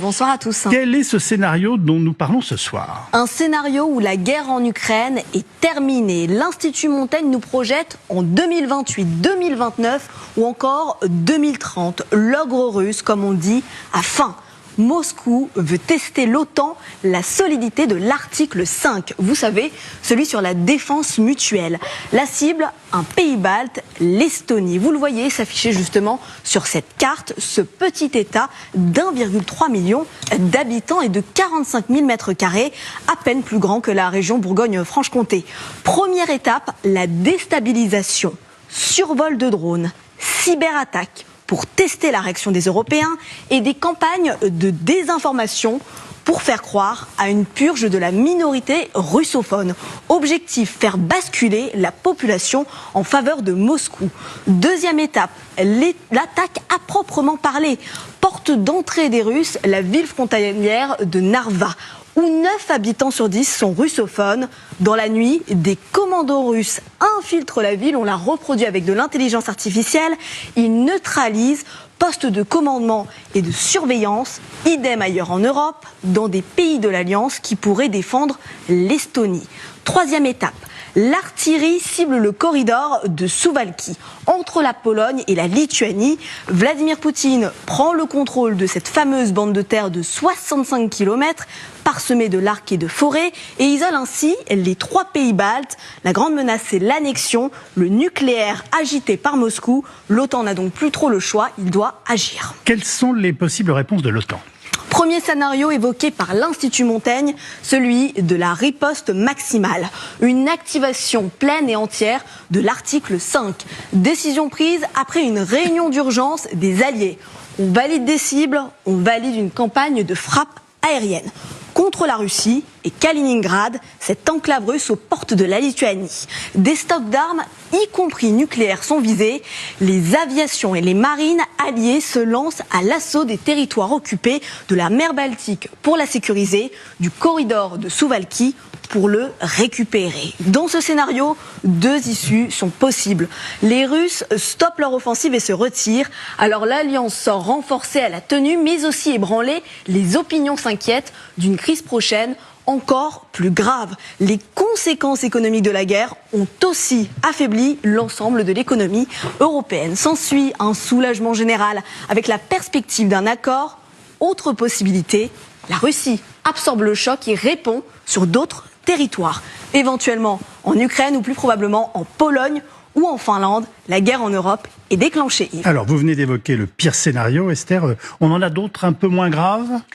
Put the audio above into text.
bonsoir à tous. Quel est ce scénario dont nous parlons ce soir? Un scénario où la guerre en Ukraine est terminée. L'Institut Montaigne nous projette en 2028, 2029 ou encore 2030. L'ogre russe, comme on dit, a faim. Moscou veut tester l'OTAN, la solidité de l'article 5. Vous savez, celui sur la défense mutuelle. La cible, un pays balte, l'Estonie. Vous le voyez s'afficher justement sur cette carte, ce petit État d'1,3 million d'habitants et de 45 000 mètres carrés, à peine plus grand que la région Bourgogne-Franche-Comté. Première étape, la déstabilisation. Survol de drones, cyberattaques, pour tester la réaction des Européens et des campagnes de désinformation pour faire croire à une purge de la minorité russophone. Objectif, faire basculer la population en faveur de Moscou. Deuxième étape, l'attaque à proprement parler. Porte d'entrée des Russes, la ville frontalière de Narva, où 9 habitants sur 10 sont russophones. Dans la nuit, des commandos russes infiltrent la ville, on l'a reproduit avec de l'intelligence artificielle. Ils neutralisent postes de commandement et de surveillance, idem ailleurs en Europe, dans des pays de l'Alliance qui pourraient défendre l'Estonie. Troisième étape. L'artillerie cible le corridor de Suwałki, entre la Pologne et la Lituanie. Vladimir Poutine prend le contrôle de cette fameuse bande de terre de 65 km, parsemée de lacs et de forêts, et isole ainsi les 3 pays baltes. La grande menace, c'est l'annexion, le nucléaire agité par Moscou. L'OTAN n'a donc plus trop le choix, il doit agir. Quelles sont les possibles réponses de l'OTAN? Premier scénario évoqué par l'Institut Montaigne, celui de la riposte maximale. Une activation pleine et entière de l'article 5. Décision prise après une réunion d'urgence des alliés. On valide des cibles, on valide une campagne de frappe aérienne contre la Russie et Kaliningrad, cette enclave russe aux portes de la Lituanie. Des stocks d'armes, y compris nucléaires, sont visés. Les aviations et les marines alliées se lancent à l'assaut des territoires occupés de la mer Baltique pour la sécuriser, du corridor de Suwałki pour le récupérer. Dans ce scénario, 2 issues sont possibles. Les Russes stoppent leur offensive et se retirent. Alors l'Alliance sort renforcée à la tenue, mais aussi ébranlée. Les opinions s'inquiètent d'une crise prochaine encore plus grave. Les conséquences économiques de la guerre ont aussi affaibli l'ensemble de l'économie européenne. S'ensuit un soulagement général avec la perspective d'un accord. Autre possibilité, la Russie absorbe le choc et répond sur d'autres territoires, éventuellement en Ukraine ou plus probablement en Pologne ou en Finlande. La guerre en Europe est déclenchée, Yves. Alors, vous venez d'évoquer le pire scénario, Esther. On en a d'autres un peu moins graves?